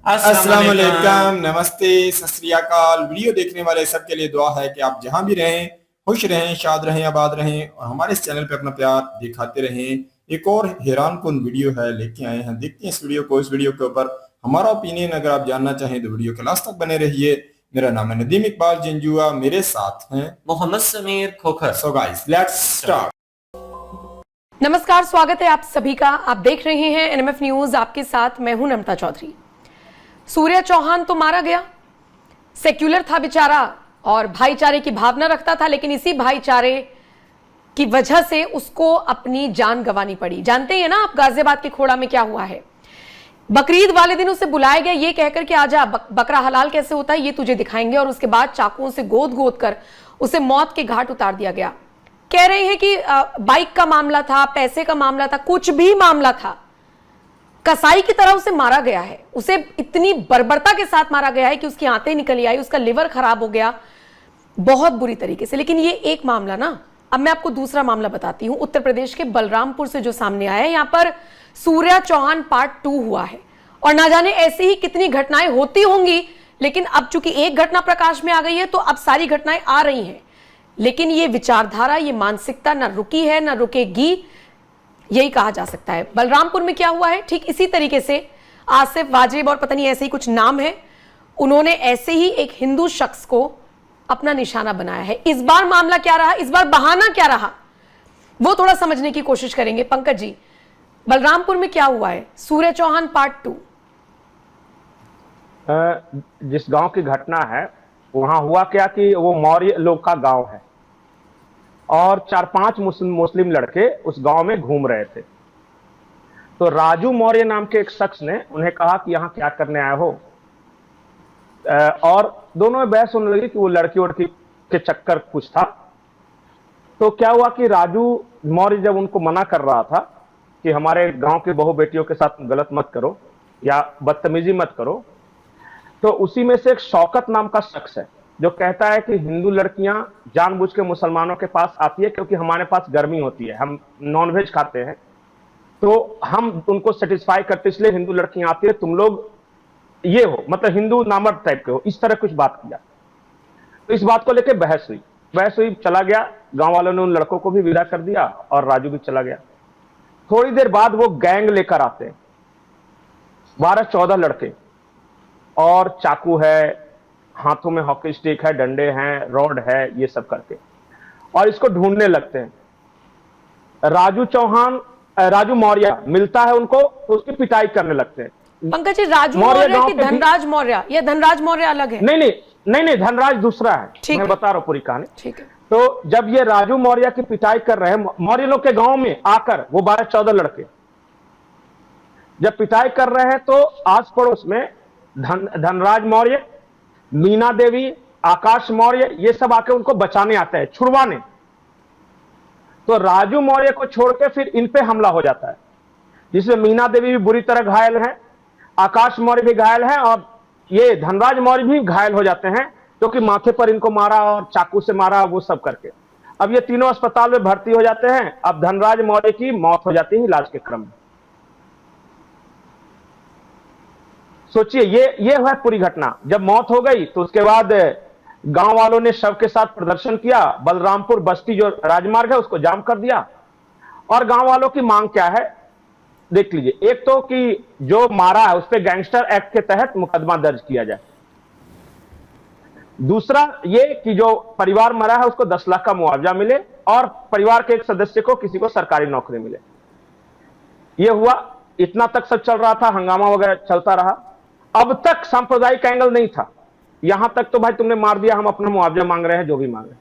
अस्सलाम वालेकुम, नमस्ते, सत श्री अकाल। वीडियो देखने वाले सबके लिए दुआ है कि आप जहां भी रहें खुश रहें, शाद रहें, आबाद रहें और हमारे इस चैनल पे अपना प्यार दिखाते रहें। एक और हैरान कुन वीडियो है लेके आए हैं, देखते हैं इस वीडियो को। इस वीडियो के ऊपर हमारा ओपिनियन अगर आप जानना चाहें तो वीडियो के लास्ट तक बने रहिए। मेरा नाम है नदीम इकबाल जिंजुआ, मेरे साथ हैं Mohammad Sameer Khokhar. So guys let's start. नमस्कार, स्वागत है आप सभी का। आप देख रहे हैं एनएमएफ न्यूज, आपके साथ मैं हूं नमता चौधरी। सूर्या चौहान तो मारा गया, सेक्युलर था बेचारा और भाईचारे की भावना रखता था, लेकिन इसी भाईचारे की वजह से उसको अपनी जान गंवानी पड़ी। जानते हैं ना आप गाजियाबाद के खोड़ा में क्या हुआ है। बकरीद वाले दिन उसे बुलाया गया ये कहकर के आजा, बकरा हलाल कैसे होता है ये तुझे दिखाएंगे, और उसके बाद चाकुओं से गोद गोद कर उसे मौत के घाट उतार दिया गया। कह रहे हैं कि बाइक का मामला था, पैसे का मामला था, कुछ भी मामला था, कसाई की तरह उसे मारा गया है। उसे इतनी बर्बरता के साथ मारा गया है कि उसकी आंतें निकल आई, उसका लिवर खराब हो गया बहुत बुरी तरीके से। लेकिन ये एक मामला ना, अब मैं आपको दूसरा मामला बताती हूं। उत्तर प्रदेश के बलरामपुर से जो सामने आया है, यहां पर सूर्या चौहान पार्ट 2 हुआ है और ना जाने ऐसी ही कितनी घटनाएं होती होंगी, लेकिन अब चूंकि एक घटना प्रकाश में आ गई है तो अब सारी घटनाएं आ रही हैं। लेकिन ये विचारधारा, ये मानसिकता ना रुकी है ना रुकेगी, यही कहा जा सकता है। बलरामपुर में क्या हुआ है, ठीक इसी तरीके से आसिफ वाजिब और पता नहीं ऐसे ही कुछ नाम है, उन्होंने ऐसे ही एक हिंदू शख्स को अपना निशाना बनाया है। इस बार मामला क्या रहा, इस बार बहाना क्या रहा, वो थोड़ा समझने की कोशिश करेंगे। पंकज जी, बलरामपुर में क्या हुआ है, सूर्य चौहान पार्ट 2? जिस गांव की घटना है वहां हुआ क्या कि वो मौर्य लोग का गांव है और 4-5 मुस्लिम लड़के उस गांव में घूम रहे थे। तो राजू मौर्य नाम के एक शख्स ने उन्हें कहा कि यहां क्या करने आए हो, और दोनों में बहस होने लगी कि वो लड़की वड़की के चक्कर कुछ था। तो क्या हुआ कि राजू मौर्य जब उनको मना कर रहा था कि हमारे गांव के बहू बेटियों के साथ गलत मत करो या बदतमीजी मत करो, तो उसी में से एक शौकत नाम का शख्स है जो कहता है कि हिंदू लड़कियां जानबूझ के मुसलमानों के पास आती है क्योंकि हमारे पास गर्मी होती है, हम नॉनवेज खाते हैं, तो हम उनको सेटिस्फाई करते इसलिए हिंदू लड़कियां आती है, तुम लोग ये हो, मतलब हिंदू नामक टाइप के हो, इस तरह कुछ बात किया। तो इस बात को लेकर बहस हुई, चला गया। गांव वालों ने उन लड़कों को भी विदा कर दिया और राजू भी चला गया। थोड़ी देर बाद वो गैंग लेकर आते हैं, 12-14 लड़के, और चाकू है, हाथों में हॉकी स्टिक है, डंडे हैं, रॉड है, ये सब करके, और इसको ढूंढने लगते हैं। राजू मौर्य मिलता है उनको तो उसकी पिटाई करने लगते हैं। पंकज जी, राजू मौर्य कि धनराज मौर्य? या धनराज मौर्य अलग है? नहीं, धनराज दूसरा है, मैं बता रहा हूं पूरी कहानी। ठीक है। तो जब ये राजू मौर्य की पिटाई कर रहे हैं, मौर्य लोग के गांव में आकर वो 12-14 लड़के जब पिटाई कर रहे हैं, तो आस पड़ोस में धनराज मौर्य, मीना देवी, आकाश मौर्य, ये सब आके उनको बचाने आते हैं, छुड़वाने। तो राजू मौर्य को छोड़ के फिर इन पे हमला हो जाता है, जिसमें मीना देवी भी बुरी तरह घायल है, आकाश मौर्य भी घायल है और ये धनराज मौर्य भी घायल हो जाते हैं, क्योंकि माथे पर इनको मारा और चाकू से मारा, वो सब करके। अब ये तीनों अस्पताल में भर्ती हो जाते हैं। अब धनराज मौर्य की मौत हो जाती है इलाज के क्रम में। सोचिए, ये है पूरी घटना। जब मौत हो गई तो उसके बाद गांव वालों ने शव के साथ प्रदर्शन किया, बलरामपुर बस्ती जो राजमार्ग है उसको जाम कर दिया। और गांव वालों की मांग क्या है देख लीजिए। एक तो कि जो मारा है उस पर गैंगस्टर एक्ट के तहत मुकदमा दर्ज किया जाए। दूसरा ये कि जो परिवार मरा है उसको 10 लाख का मुआवजा मिले और परिवार के एक सदस्य को किसी को सरकारी नौकरी मिले। ये हुआ, इतना तक सब चल रहा था, हंगामा वगैरह चलता रहा। अब तक सांप्रदायिक एंगल नहीं था, यहां तक तो भाई तुमने मार दिया, हम अपना मुआवजा मांग रहे हैं, जो भी मांग रहे हैं।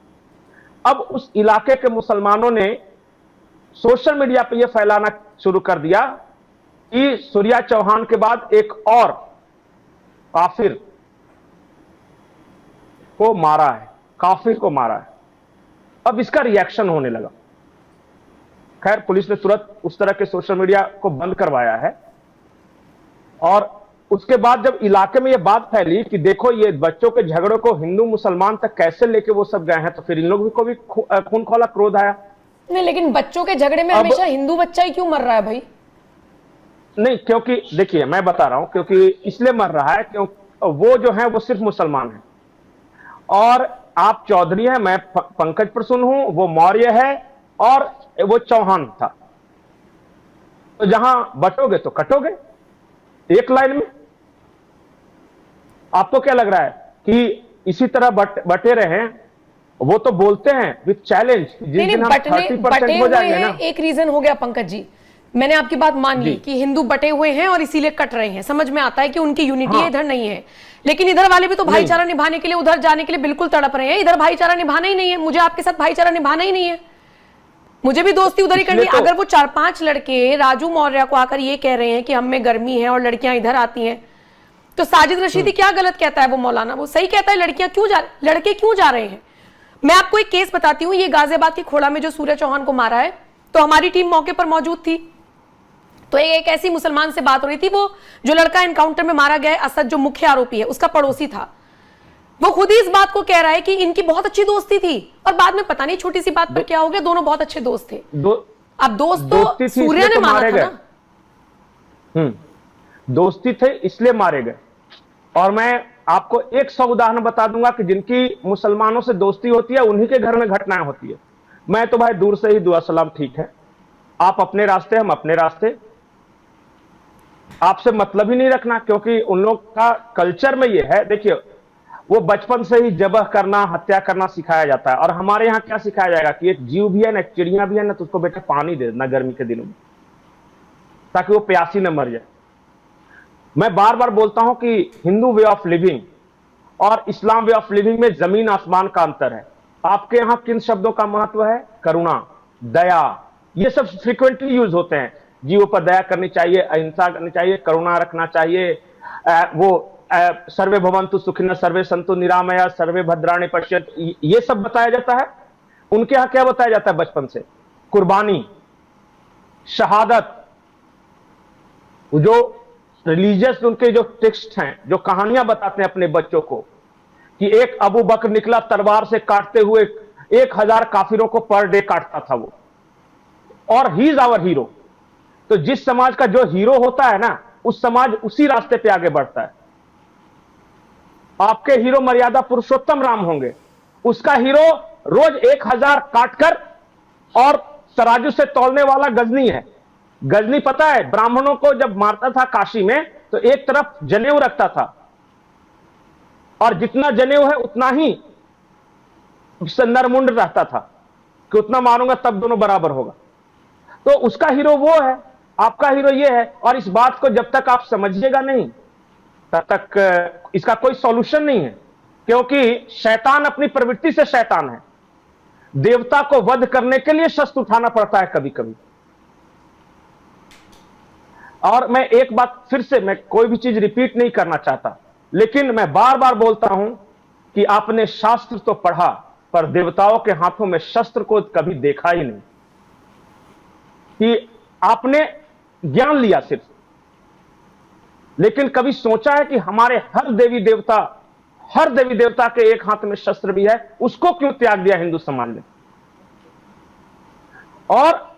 अब उस इलाके के मुसलमानों ने सोशल मीडिया पर यह फैलाना शुरू कर दिया कि सूर्या चौहान के बाद एक और काफिर को मारा है, काफिर को मारा है। अब इसका रिएक्शन होने लगा। खैर, पुलिस ने तुरंत उस तरह के सोशल मीडिया को बंद करवाया है। और उसके बाद जब इलाके में यह बात फैली कि देखो ये बच्चों के झगड़ों को हिंदू मुसलमान तक कैसे लेके वो सब गए हैं, तो फिर इन लोगों को भी खून खौला क्रोध आया। नहीं, लेकिन बच्चों के झगड़े में हमेशा हिंदू बच्चा ही क्यों मर रहा है भाई? नहीं, क्योंकि देखिए मैं बता रहा हूं, क्योंकि इसलिए मर रहा है क्योंकि वो जो है वो सिर्फ मुसलमान है, और आप चौधरी हैं, मैं पंकज प्रसून हूं, वो मौर्य है और वो चौहान था। तो जहां बटोगे तो कटोगे एक लाइन में। आपको क्या लग रहा है कि इसी तरह बटे रहे? वो तो बोलते हैं विथ चैलेंज, जिस दिन हम 30% हो जाएंगे ना। एक रीजन हो गया पंकज जी, मैंने आपकी बात मान ली कि हिंदू बटे हुए हैं और इसीलिए कट रहे हैं, समझ में आता है कि उनकी यूनिटी इधर नहीं है, लेकिन इधर वाले भी तो भाईचारा निभाने के लिए उधर जाने के लिए बिल्कुल तड़प रहे हैं। इधर भाईचारा निभाना ही नहीं है, मुझे आपके साथ भाईचारा निभाना ही नहीं है, मुझे भी दोस्ती उधर ही करनी है। अगर वो 4-5 लड़के राजू मौर्य को आकर ये कह रहे हैं कि हम में गर्मी है और लड़कियां इधर आती हैं, तो साजिद रशीदी क्या गलत कहता है? वो मौलाना वो सही कहता है, लड़के क्यों जा रहे हैं? मैं आपको एक केस बताती हूँ, ये गाजियाबाद की खोड़ा में जो सूर्य चौहान को मारा है, तो हमारी टीम मौके पर मौजूद थी। तो एक ऐसी मुसलमान से बात हो रही थी, वो जो लड़का एनकाउंटर में मारा गया है, असद जो मुख्य आरोपी है, उसका पड़ोसी था। वो खुद ही इस बात को कह रहा है कि इनकी बहुत अच्छी दोस्ती थी और बाद में पता नहीं छोटी सी बात पर क्या हो गया, दोनों बहुत अच्छे दोस्त थे। अब दोस्त तो सूर्य ने मारा था ना। दोस्ती थे इसलिए मारे गए। और मैं आपको 100 उदाहरण बता दूंगा कि जिनकी मुसलमानों से दोस्ती होती है उन्हीं के घर में घटनाएं होती है। मैं तो भाई दूर से ही दुआ सलाम, ठीक है, आप अपने रास्ते, हम अपने रास्ते, आपसे मतलब ही नहीं रखना, क्योंकि उन लोग का कल्चर में ये है। देखिए, वो बचपन से ही जबह करना, हत्या करना सिखाया जाता है। और हमारे यहाँ क्या सिखाया जाएगा कि एक जीव भी है ना, एक चिड़िया भी है ना, तो उसको बेटा पानी दे देना गर्मी के दिनों में, ताकि वो प्यासी न मर जाए। मैं बार बार बोलता हूं कि हिंदू वे ऑफ लिविंग और इस्लाम वे ऑफ लिविंग में जमीन आसमान का अंतर है। आपके यहां किन शब्दों का महत्व है? करुणा, दया, ये सब फ्रीक्वेंटली यूज होते हैं। जीवों पर दया करनी चाहिए, अहिंसा करनी चाहिए, करुणा रखना चाहिए, सर्वे भवन्तु सुखिनः सर्वे सन्तु निरामया सर्वे भद्राणि पश्यन्तु, ये सब बताया जाता है। उनके यहां क्या बताया जाता है बचपन से? कुर्बानी, शहादत, जो रिलीजियस उनके जो टेक्स्ट हैं, जो कहानियां बताते हैं अपने बच्चों को, कि एक अबू बकर निकला तलवार से काटते हुए 1000 काफिरों को पर डे काटता था वो, और ही इज आवर हीरो। तो जिस समाज का जो हीरो होता है ना, उस समाज उसी रास्ते पे आगे बढ़ता है। आपके हीरो मर्यादा पुरुषोत्तम राम होंगे, उसका हीरो रोज 1000 काटकर और तराजू से तौलने वाला गजनी है। गजनी पता है, ब्राह्मणों को जब मारता था काशी में, तो एक तरफ जनेऊ रखता था, और जितना जनेऊ है उतना ही नरमुंड रहता था, कि उतना मारूंगा तब दोनों बराबर होगा। तो उसका हीरो वो है, आपका हीरो ये है। और इस बात को जब तक आप समझिएगा नहीं, तब तक इसका कोई सॉल्यूशन नहीं है, क्योंकि शैतान अपनी प्रवृत्ति से शैतान है। देवता को वध करने के लिए शस्त्र उठाना पड़ता है कभी कभी। और मैं एक बात फिर से, मैं कोई भी चीज रिपीट नहीं करना चाहता, लेकिन मैं बार बार बोलता हूं कि आपने शास्त्र तो पढ़ा, पर देवताओं के हाथों में शस्त्र को कभी देखा ही नहीं। कि आपने ज्ञान लिया सिर्फ, लेकिन कभी सोचा है कि हमारे हर देवी देवता के एक हाथ में शस्त्र भी है, उसको क्यों त्याग दिया हिंदू समाज ने? और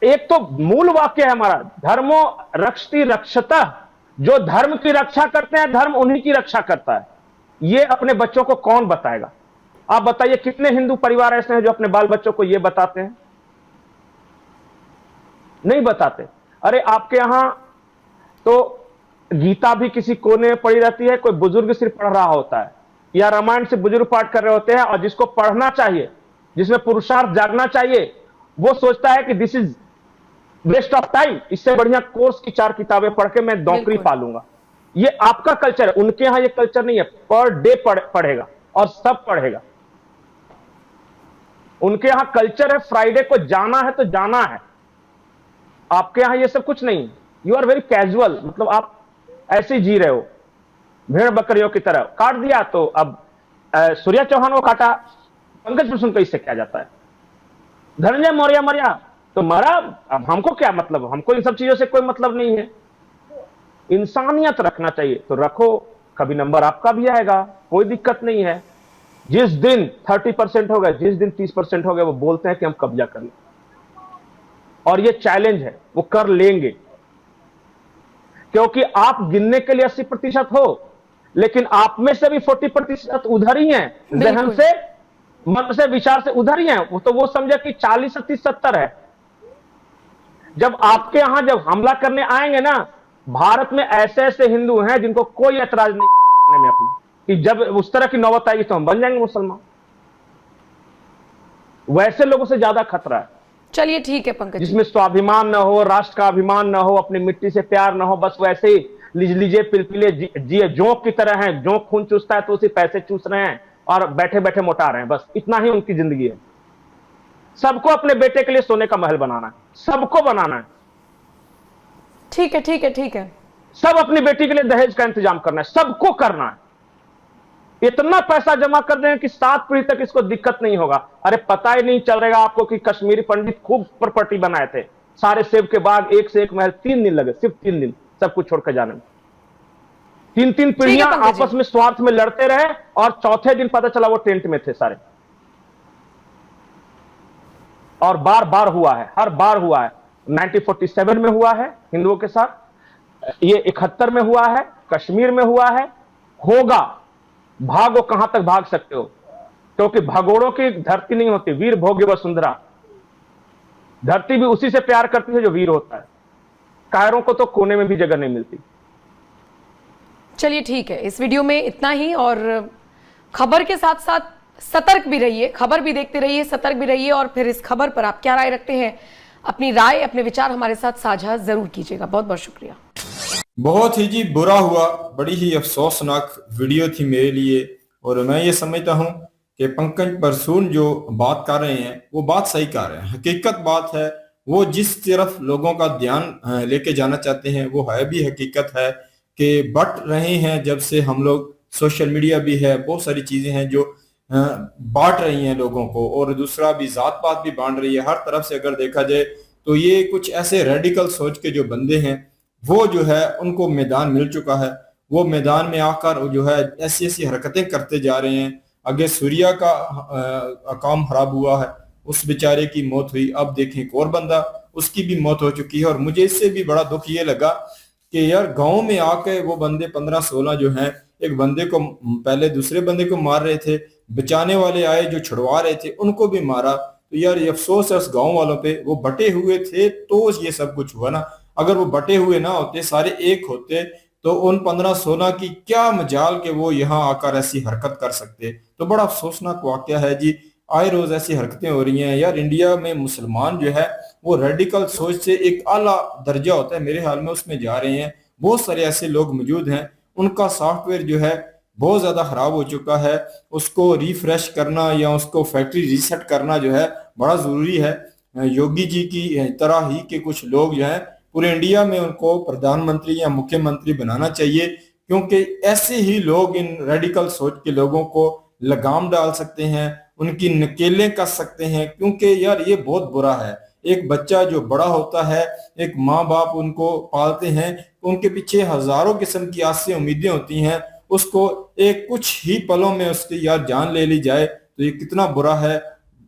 एक तो मूल वाक्य है हमारा, धर्मो रक्षति रक्षतः, जो धर्म की रक्षा करते हैं धर्म उन्हीं की रक्षा करता है। ये अपने बच्चों को कौन बताएगा? आप बताइए, कितने हिंदू परिवार ऐसे हैं जो अपने बाल बच्चों को ये बताते हैं? नहीं बताते। अरे आपके यहां तो गीता भी किसी कोने में पड़ी रहती है, कोई बुजुर्ग सिर्फ पढ़ रहा होता है, या रामायण से बुजुर्ग पाठ कर रहे होते हैं, और जिसको पढ़ना चाहिए, जिसमें पुरुषार्थ जागना चाहिए, वो सोचता है कि this is waste of time, इससे बढ़िया कोर्स की 4 किताबें पढ़ के मैं नौकरी पालूंगा। ये आपका कल्चर है, उनके यहां ये कल्चर नहीं है। पर डे पढ़ेगा और सब पढ़ेगा। उनके यहां कल्चर है फ्राइडे को जाना है तो जाना है। आपके यहां ये सब कुछ नहीं। यू आर वेरी कैजुअल, मतलब आप ऐसे ही जी रहे हो भेड़ बकरियों की तरह। काट दिया तो अब सूर्या चौहान को काटा, पंकज प्रसून को इससे क्या जाता है? धनंजय मौर्य मरा तो मरा, अब हमको क्या मतलब? हमको इन सब चीजों से कोई मतलब नहीं है। इंसानियत रखना चाहिए तो रखो, कभी नंबर आपका भी आएगा, कोई दिक्कत नहीं है। जिस दिन 30% हो गए, जिस दिन 30% हो गए, वो बोलते हैं कि हम कब्जा कर लें, और ये चैलेंज है, वो कर लेंगे। क्योंकि आप गिनने के लिए 80% हो, लेकिन आप में से भी 40% उधर ही हैं, जहन से, मन से, विचार से उधर ही हैं। तो वो समझे कि 40, 30, 70 है। जब आपके यहां जब हमला करने आएंगे ना, भारत में ऐसे ऐसे हिंदू हैं जिनको कोई ऐतराज नहीं करने में अपनी, कि जब उस तरह की नौबत आएगी तो हम बन जाएंगे मुसलमान। वैसे लोगों से ज्यादा खतरा है। चलिए ठीक है पंकज जी। जिसमें स्वाभिमान न हो, राष्ट्र का अभिमान न हो, अपनी मिट्टी से प्यार न हो, बस वैसे ही लीजिए पिलपिले जिए जोंक की तरह हैं। जोंक खून चूसता है तो उसी पैसे चूस रहे हैं और बैठे बैठे मोटा रहे हैं, बस इतना ही उनकी जिंदगी है। सबको अपने बेटे के लिए सोने का महल बनाना है, सबको बनाना है। ठीक है ठीक है ठीक है। सब अपनी बेटी के लिए दहेज का इंतजाम करना है, सबको करना है। इतना पैसा जमा कर दें कि 7 पीढ़ी तक इसको दिक्कत नहीं होगा। अरे पता ही नहीं चल रहेगा आपको कि कश्मीरी पंडित खूब प्रॉपर्टी बनाए थे, सारे सेब के बाग, एक से एक महल। 3 दिन लगे, सिर्फ 3 दिन सब कुछ छोड़कर जाने में। 3 पीढ़ियां आपस में स्वार्थ में लड़ते रहे और चौथे दिन पता चला वो टेंट में थे सारे। और बार बार हुआ है, हर बार हुआ है। 1947 में हुआ है हिंदुओं के साथ, ये 71 में हुआ है, कश्मीर में हुआ है, होगा। भागो, कहां तक भाग सकते हो, क्योंकि भगोड़ों की धरती नहीं होती, वीर भोग्य वसुंधरा। धरती भी उसी से प्यार करती है जो वीर होता है। कायरों को तो कोने में भी जगह नहीं मिलती। चलिए ठीक है, इस वीडियो में इतना ही। और खबर के साथ साथ सतर्क भी रहिए, खबर भी देखते रहिए, सतर्क भी रहिए। और फिर इस खबर पर आप क्या राय रखते हैं, अपनी राय, अपने विचार हमारे साथ साझा जरूर कीजिएगा। बहुत बहुत शुक्रिया। बहुत ही जी बुरा हुआ, बड़ी ही अफसोसनाक वीडियो थी मेरे लिए। और मैं ये समझता हूँ कि पंकज परसून जो बात कर रहे हैं वो बात सही कर रहे हैं, हकीकत बात है। वो जिस तरफ लोगों का ध्यान लेके जाना चाहते हैं वो है भी हकीकत है कि बट रहे हैं। जब से हम लोग, सोशल मीडिया भी है, बहुत सारी चीजें हैं जो बांट रही हैं लोगों को, और दूसरा भी जात पात भी बांट रही है। हर तरफ से अगर देखा जाए तो ये कुछ ऐसे रेडिकल सोच के जो बंदे हैं वो जो है उनको मैदान मिल चुका है। वो मैदान में आकर जो है ऐसी ऐसी हरकतें करते जा रहे हैं। आगे सूर्या का काम खराब हुआ है, उस बेचारे की मौत हुई। अब देखें एक और बंदा, उसकी भी मौत हो चुकी है। और मुझे इससे भी बड़ा दुख ये लगा कि यार गांव में आके वो बंदे 15-16 जो हैं, एक बंदे को पहले दूसरे बंदे को मार रहे थे, बचाने वाले आए जो छुड़वा रहे थे उनको भी मारा। तो यार ये अफसोस है उस गांव वालों पे, वो बटे हुए थे तो ये सब कुछ हुआ ना। अगर वो बटे हुए ना होते, सारे एक होते, तो उन 15-16 की क्या मजाल के वो यहाँ आकर ऐसी हरकत कर सकते। तो बड़ा अफसोसनाक वाकया है जी। आए रोज ऐसी हरकतें हो रही हैं यार। इंडिया में मुसलमान जो है वो रेडिकल सोच से एक आला दर्जा होता है मेरे ख्याल में, उसमें जा रहे हैं। बहुत सारे ऐसे लोग मौजूद हैं, उनका सॉफ्टवेयर जो है बहुत ज्यादा खराब हो चुका है। उसको रिफ्रेश करना या उसको फैक्ट्री रीसेट करना जो है बड़ा जरूरी है। योगी जी की तरह ही के कुछ लोग जो है पूरे इंडिया में उनको प्रधानमंत्री या मुख्यमंत्री बनाना चाहिए, क्योंकि ऐसे ही लोग इन रेडिकल सोच के लोगों को लगाम डाल सकते हैं, उनकी नकेलें कस सकते हैं। क्योंकि यार ये बहुत बुरा है। एक बच्चा जो बड़ा होता है, एक माँ बाप उनको पालते हैं, उनके पीछे हजारों किस्म की आसें उम्मीदें होती हैं। उसको एक कुछ ही पलों में उसकी यार जान ले ली जाए तो ये कितना बुरा है।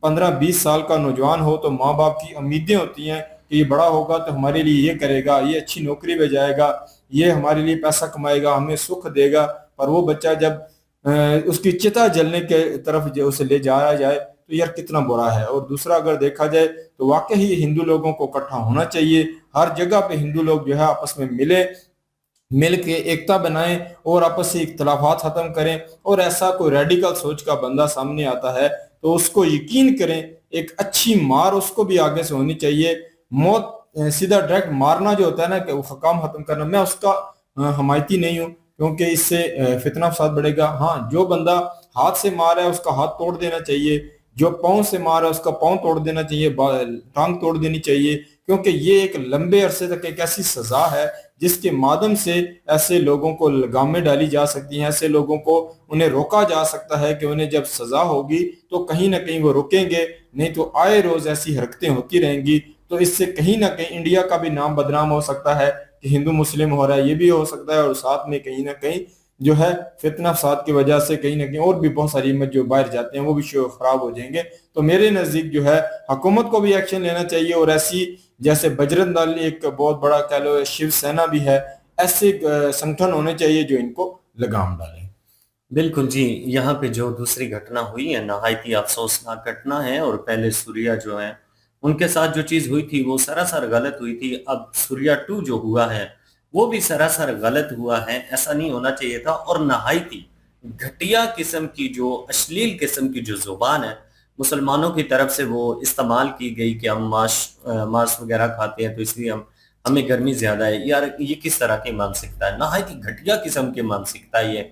15-20 साल का नौजवान हो तो माँ बाप की उम्मीदें होती हैं कि ये बड़ा होगा तो हमारे लिए ये करेगा, ये अच्छी नौकरी में जाएगा, ये हमारे लिए पैसा कमाएगा, हमें सुख देगा। पर वो बच्चा जब उसकी चिता जलने के तरफ उसे ले जाया जाए तो यार कितना बुरा है। और दूसरा अगर देखा जाए तो वाकई ही हिंदू लोगों को इकट्ठा होना चाहिए। हर जगह पे हिंदू लोग जो है आपस में मिल के एकता बनाएं और आपस से इख्तलाफात खत्म करें। और ऐसा कोई रेडिकल सोच का बंदा सामने आता है तो उसको यकीन करें एक अच्छी मार उसको भी आगे से होनी चाहिए। मौत सीधा डायरेक्ट मारना जो होता है ना, कि वो काम खत्म करना, मैं उसका हमायती नहीं हूँ, क्योंकि इससे फितना फसाद बढ़ेगा। हाँ, जो बंदा हाथ से मार है उसका हाथ तोड़ देना चाहिए, जो पाँव से मार है उसका पाँव तोड़ देना चाहिए, टांग तोड़ देनी चाहिए। क्योंकि ये एक लंबे अरसे तक एक ऐसी सजा है जिसके माध्यम से ऐसे लोगों को लगामें डाली जा सकती हैं, ऐसे लोगों को उन्हें रोका जा सकता है कि उन्हें जब सजा होगी तो कहीं ना कहीं वो रुकेंगे। नहीं तो आए रोज ऐसी हरकतें होती रहेंगी तो इससे कहीं ना कहीं इंडिया का भी नाम बदनाम हो सकता है कि हिंदू मुस्लिम हो रहा है, ये भी हो सकता है। और साथ में कहीं ना कहीं जो है फितना फसाद की वजह से कहीं ना कहीं और भी बहुत सारी इमेज जो बाहर जाते हैं वो भी खराब हो जाएंगे। तो मेरे नजदीक जो है हुकूमत को भी एक्शन लेना चाहिए। और ऐसी जैसे बजरंग दल एक बहुत बड़ा कह लो, शिवसेना भी है, ऐसे संगठन होने चाहिए जो इनको लगाम डालें। बिल्कुल जी, यहाँ पे जो दूसरी घटना हुई है नहायत ही अफसोसनाक घटना है। और पहले सूर्या जो है उनके साथ जो चीज हुई थी वो सरासर गलत हुई थी। अब सूर्या 2 जो हुआ है वो भी सरासर गलत हुआ है, ऐसा नहीं होना चाहिए था। और नहायत ही घटिया किस्म की जो अश्लील किस्म की जो जुबान है मुसलमानों की तरफ से वो इस्तेमाल की गई कि हम मांस वगैरह खाते हैं तो इसलिए हमें गर्मी ज्यादा है। यार ये किस तरह की मानसिकता है, नहायत ही घटिया किस्म की मानसिकता है ये।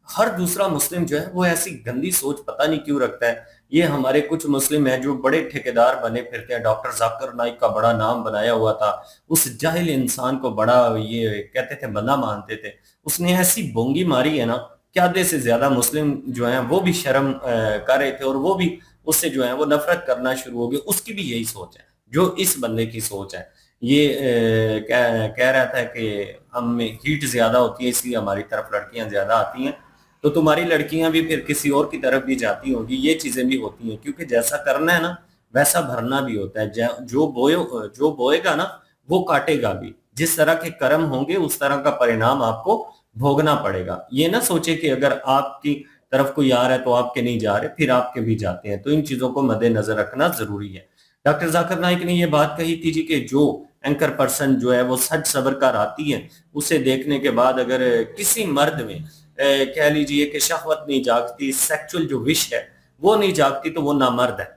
हर दूसरा मुस्लिम जो है वो ऐसी गंदी सोच पता नहीं क्यों रखता है। ये हमारे कुछ मुस्लिम हैं जो बड़े ठेकेदार बने फिरते हैं। डॉक्टर जाकिर नाइक का बड़ा नाम बनाया हुआ था, उस जाहिल इंसान को बड़ा ये कहते थे, बंदा मानते थे। उसने ऐसी बोंगी मारी है ना कि आधे से ज्यादा मुस्लिम जो हैं वो भी शर्म कर रहे थे और वो भी उससे जो है वो नफरत करना शुरू हो गए। उसकी भी यही सोच है जो इस बंदे की सोच है। ये कह रहा था कि हम में हीट ज्यादा होती है इसलिए हमारी तरफ लड़कियां ज्यादा आती हैं, तो तुम्हारी लड़कियां भी फिर किसी और की तरफ भी जाती होंगी। ये चीजें भी होती हैं क्योंकि जैसा करना है ना वैसा भरना भी होता है। जो बोएगा ना वो काटेगा भी। जिस तरह के कर्म होंगे उस तरह का परिणाम आपको भोगना पड़ेगा। ये ना सोचे कि अगर आपकी तरफ कोई आ रहा है तो आपके नहीं जा रहे, फिर आपके भी जाते हैं। तो इन चीजों को मद्देनजर रखना जरूरी है। डॉक्टर जाकिर नाइक ने ये बात कही थी जी कि जो एंकर पर्सन जो है वो सच सबर कर आती है, उसे देखने के बाद अगर किसी मर्द में कह लीजिए कि शहवत नहीं जागती, सेक्सुअल जो विश है वो नहीं जागती, तो वो नामर्द है।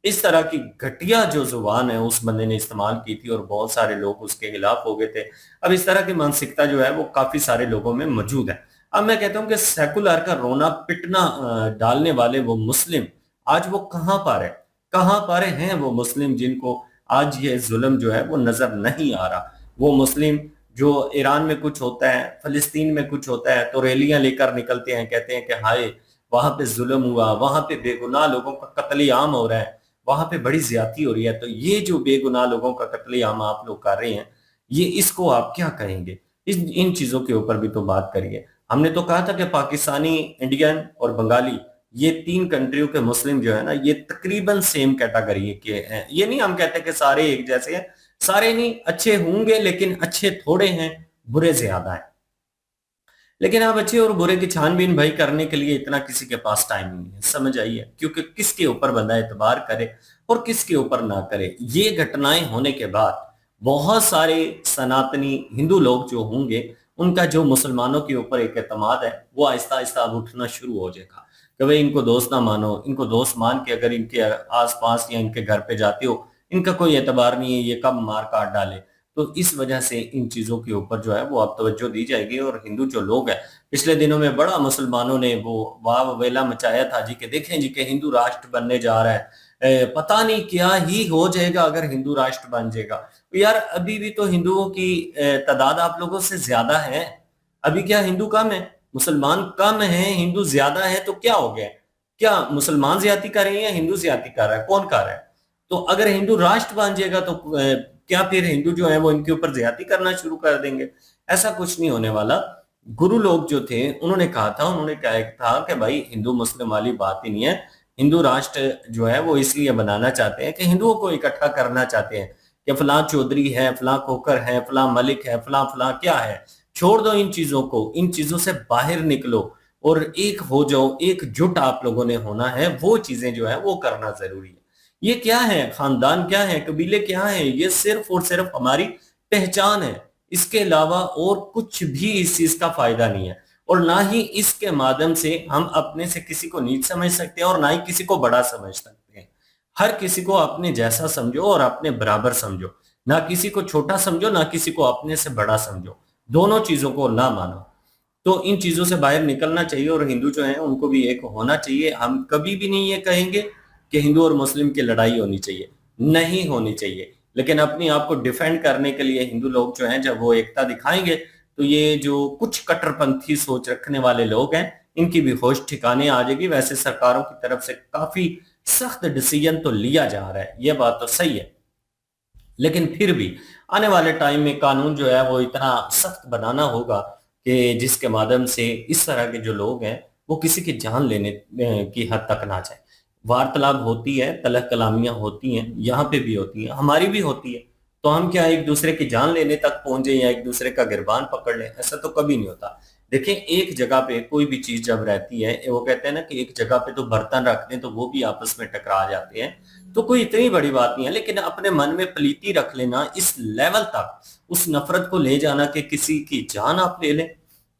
इस तरह की घटिया जो जुबान है उस बंदे ने इस्तेमाल की थी और बहुत सारे लोग उसके खिलाफ हो गए थे। अब इस तरह की मानसिकता जो है वो काफी सारे लोगों में मौजूद है। अब मैं कहता हूं कि सेकुलर का रोना पिटना डालने वाले वो मुस्लिम आज वो कहां पर हैं वो मुस्लिम जिनको आज ये जुल्म जो है वो नजर नहीं आ रहा। वो मुस्लिम जो ईरान में कुछ होता है, फलस्तीन में कुछ होता है तो रैलियां लेकर निकलते हैं, कहते हैं कि हाय वहां पे जुल्म हुआ, वहां पे बेगुनाह लोगों का कत्लेआम हो रहा है, वहां पे बड़ी ज्यादती हो रही है। तो ये जो बेगुनाह लोगों का कत्लेआम आप लोग कर रहे हैं, ये इसको आप क्या कहेंगे? इन चीजों के ऊपर भी तो बात करिए। हमने तो कहा था कि पाकिस्तानी, इंडियन और बंगाली ये 3 कंट्रियों के मुस्लिम जो है ना ये तकरीबन सेम कैटेगरी के हैं। ये नहीं हम कहते कि सारे एक जैसे हैं, सारे नहीं, अच्छे होंगे लेकिन अच्छे थोड़े हैं, बुरे ज्यादा हैं। लेकिन आप अच्छे और बुरे की छानबीन भाई करने के लिए इतना किसी के पास टाइम नहीं है, समझ आइए। क्योंकि किसके ऊपर बंदा एतबार करे और किसके ऊपर ना करे। ये घटनाएं होने के बाद बहुत सारे सनातनी हिंदू लोग जो होंगे उनका जो मुसलमानों के ऊपर एक एतमाद है वो आहिस्ता आहिस्ता अब उठना शुरू हो जाएगा कि भाई इनको दोस्त ना मानो। इनको दोस्त मान के अगर इनके आसपास या इनके घर पे जाते हो, इनका कोई एतबार नहीं है, ये कब मार काट डाले। तो इस वजह से इन चीजों के ऊपर जो है वो अब तवज्जो दी जाएगी। और हिंदू जो लोग हैं, पिछले दिनों में बड़ा मुसलमानों ने वो वाह वेला मचाया था जी कि देखें जी कि हिंदू राष्ट्र बनने जा रहा है, पता नहीं क्या ही हो जाएगा अगर हिंदू राष्ट्र बन जाएगा। तो यार अभी भी तो हिंदुओं की तादाद आप लोगों से ज्यादा है। अभी क्या हिंदू कम है? मुसलमान कम है, हिंदू ज्यादा है। तो क्या हो गया? क्या मुसलमान ज्यादती कर रहे हैं या हिंदू ज्यादती कर रहा है? कौन कर रहा है? तो अगर हिंदू राष्ट्र बन जाएगा तो क्या फिर हिंदू जो है वो इनके ऊपर ज्यादती करना शुरू कर देंगे? ऐसा कुछ नहीं होने वाला। गुरु लोग जो थे उन्होंने कहा था कि भाई हिंदू मुस्लिम वाली बात ही नहीं है। हिंदू राष्ट्र जो है वो इसलिए बनाना चाहते हैं कि हिंदुओं को इकट्ठा करना चाहते हैं कि फलां चौधरी है, फलां खोकर है, फलां मलिक है, फलां फलां क्या है। छोड़ दो इन चीजों को, इन चीजों से बाहर निकलो और एक हो जाओ, एकजुट आप लोगों ने होना है। वो चीजें जो है वो करना जरूरी है। ये क्या है? खानदान क्या है? कबीले क्या है? ये सिर्फ और सिर्फ हमारी पहचान है। इसके अलावा और कुछ भी इस चीज का फायदा नहीं है। और ना ही इसके माध्यम से हम अपने से किसी को नीच समझ सकते हैं और ना ही किसी को बड़ा समझ सकते हैं। हर किसी को अपने जैसा समझो और अपने बराबर समझो। ना किसी को छोटा समझो, ना किसी को अपने से बड़ा समझो। दोनों चीजों को ना मानो। तो इन चीजों से बाहर निकलना चाहिए और हिंदू जो है उनको भी एक होना चाहिए। हम कभी भी नहीं ये कहेंगे कि हिंदू और मुस्लिम की लड़ाई होनी चाहिए, नहीं होनी चाहिए। लेकिन अपने आप को डिफेंड करने के लिए हिंदू लोग जो हैं जब वो एकता दिखाएंगे तो ये जो कुछ कट्टरपंथी सोच रखने वाले लोग हैं इनकी भी होश ठिकाने आ जाएगी। वैसे सरकारों की तरफ से काफी सख्त डिसीजन तो लिया जा रहा है, ये बात तो सही है। लेकिन फिर भी आने वाले टाइम में कानून जो है वो इतना सख्त बनाना होगा कि जिसके माध्यम से इस तरह के जो लोग हैं वो किसी की जान लेने की हद तक ना जाए। वार्तालाप होती है, तलह कलामियां होती हैं, यहाँ पे भी होती हैं, हमारी भी होती है। तो हम क्या एक दूसरे की जान लेने तक पहुंचे या एक दूसरे का गिरबान पकड़ लें? ऐसा तो कभी नहीं होता। देखिए, एक जगह पे कोई भी चीज जब रहती है, वो कहते हैं ना कि एक जगह पे तो बर्तन रख दें तो वो भी आपस में टकरा जाते हैं, तो कोई इतनी बड़ी बात नहीं है। लेकिन अपने मन में पलीती रख लेना, इस लेवल तक उस नफरत को ले जाना कि किसी की जान आप ले लें,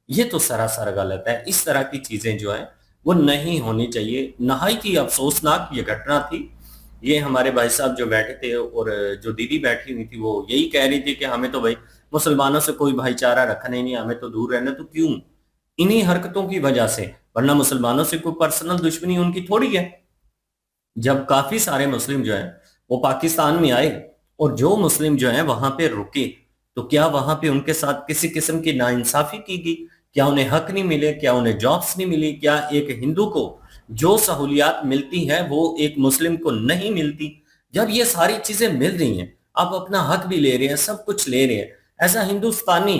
ये तो सरासर गलत है। इस तरह की चीजें जो है वो नहीं होनी चाहिए। नहायत ही अफसोसनाक ये घटना थी। ये हमारे भाई साहब जो बैठे थे और जो दीदी बैठी हुई थी, वो यही कह रही थी कि हमें तो भाई मुसलमानों से कोई भाईचारा रखना ही नहीं, हमें तो दूर रहना। तो क्यों? इन्हीं हरकतों की वजह से, वरना मुसलमानों से कोई पर्सनल दुश्मनी उनकी थोड़ी है। जब काफी सारे मुस्लिम जो है वो पाकिस्तान में आए और जो मुस्लिम जो है वहां पे रुके, तो क्या वहां पे उनके साथ किसी किस्म की नाइंसाफी की गई? क्या उन्हें हक नहीं मिले? क्या उन्हें जॉब्स नहीं मिली? क्या एक हिंदू को जो सहूलियात मिलती है वो एक मुस्लिम को नहीं मिलती? जब ये सारी चीजें मिल रही हैं, आप अपना हक भी ले रहे हैं, सब कुछ ले रहे हैं, ऐसा हिंदुस्तानी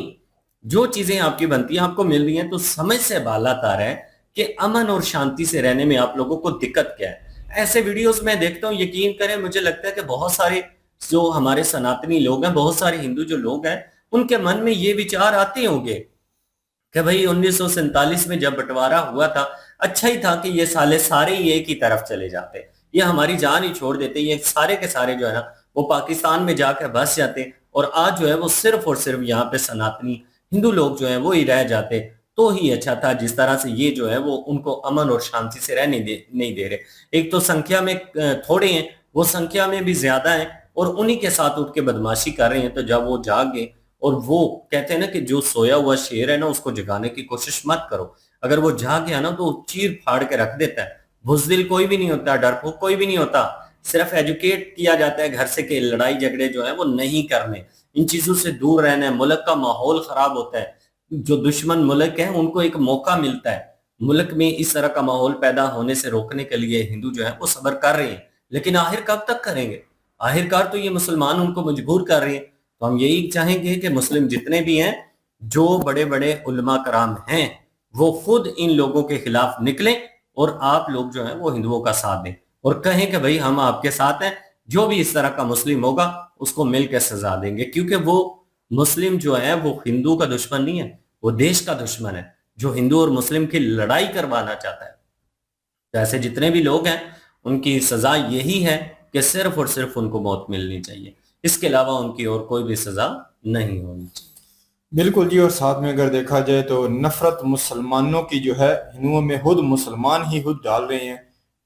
जो चीजें आपकी बनती हैं आपको मिल रही हैं, तो समझ से बालातर है कि अमन और शांति से रहने में आप लोगों को दिक्कत क्या है। ऐसे वीडियोस मैं देखता हूँ, यकीन करें मुझे लगता है कि बहुत सारे जो हमारे सनातनी लोग हैं, बहुत सारे हिंदू जो लोग हैं, उनके मन में ये विचार आते होंगे कि भाई 1947 में जब बंटवारा हुआ था, अच्छा ही था कि ये साले सारे ही एक ही तरफ चले जाते, ये हमारी जान ही छोड़ देते, ये सारे के सारे जो है ना वो पाकिस्तान में जाकर बस जाते, और आज जो है वो सिर्फ और सिर्फ यहाँ पे सनातनी हिंदू लोग जो है वो ही रह जाते, तो ही अच्छा था। जिस तरह से ये जो है वो उनको अमन और शांति से रहने नहीं दे रहे। एक तो संख्या में थोड़े हैं, वो संख्या में भी ज्यादा है, और उन्हीं के साथ उठ के बदमाशी कर रहे हैं। तो जब वो जागे, और वो कहते हैं ना कि जो सोया हुआ शेर है ना उसको जगाने की कोशिश मत करो, अगर वो जाग गया ना तो चीर फाड़ के रख देता है। बुजदिल कोई भी नहीं होता, डरपोक कोई भी नहीं होता, सिर्फ एजुकेट किया जाता है घर से कि लड़ाई झगड़े जो है वो नहीं करने, इन चीजों से दूर रहना है। मुल्क का माहौल खराब होता है, जो दुश्मन मुल्क है उनको एक मौका मिलता है मुल्क में इस तरह का माहौल पैदा होने से रोकने के लिए। हिंदू जो है वो सब्र कर रहे हैं, लेकिन आखिर कब तक करेंगे? आखिरकार तो ये मुसलमान उनको मजबूर कर रहे हैं। तो हम यही चाहेंगे कि मुस्लिम जितने भी हैं, जो बड़े बड़े उलमा कराम हैं, वो खुद इन लोगों के खिलाफ निकलें, और आप लोग जो है वो हिंदुओं का साथ दें और कहें कि भाई हम आपके साथ हैं, जो भी इस तरह का मुस्लिम होगा उसको मिलकर सजा देंगे। क्योंकि वो मुस्लिम जो है वो हिंदू का दुश्मन नहीं है, वो देश का दुश्मन है, जो हिंदू और मुस्लिम की लड़ाई करवाना चाहता है। तो ऐसे जितने भी लोग हैं उनकी सजा यही है कि सिर्फ और सिर्फ उनको मौत मिलनी चाहिए, इसके अलावा उनकी और कोई भी सजा नहीं होनी चाहिए। बिल्कुल जी। और साथ में अगर देखा जाए तो नफरत मुसलमानों की जो है हिंदुओं में खुद मुसलमान ही खुद डाल रहे हैं।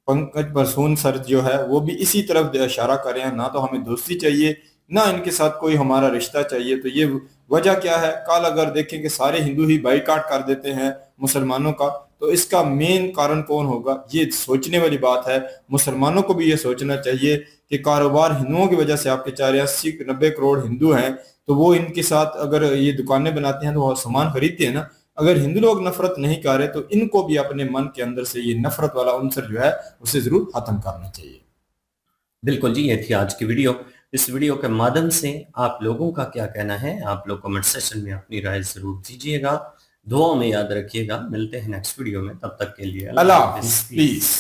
पंकज परसून सर जो है वो भी इसी तरफ इशारा कर रहे हैं, ना तो हमें दोस्ती चाहिए ना इनके साथ कोई हमारा रिश्ता चाहिए। तो ये वजह क्या है? कल अगर देखें कि सारे हिंदू ही बाइकाट कर देते हैं मुसलमानों का, तो इसका मेन कारण कौन होगा? ये सोचने वाली बात है। मुसलमानों को भी ये सोचना चाहिए कि कारोबार हिंदुओं की वजह से आपके 80-90 करोड़ हिंदू हैं, तो वो इनके साथ अगर ये दुकानें बनाते हैं तो वो सामान खरीदते हैं ना। अगर हिंदू लोग नफरत नहीं कर रहे तो इनको भी अपने मन के अंदर से ये नफरत वाला अंसर जो है उसे जरूर खत्म करना चाहिए। बिल्कुल जी, ये थी आज की वीडियो। इस वीडियो के माध्यम से आप लोगों का क्या कहना है, आप लोग कमेंट सेक्शन में अपनी राय जरूर दीजिएगा। दुआ में याद रखिएगा। मिलते हैं नेक्स्ट वीडियो में, तब तक के लिए अल्लाह हाफिज़। प्लीज।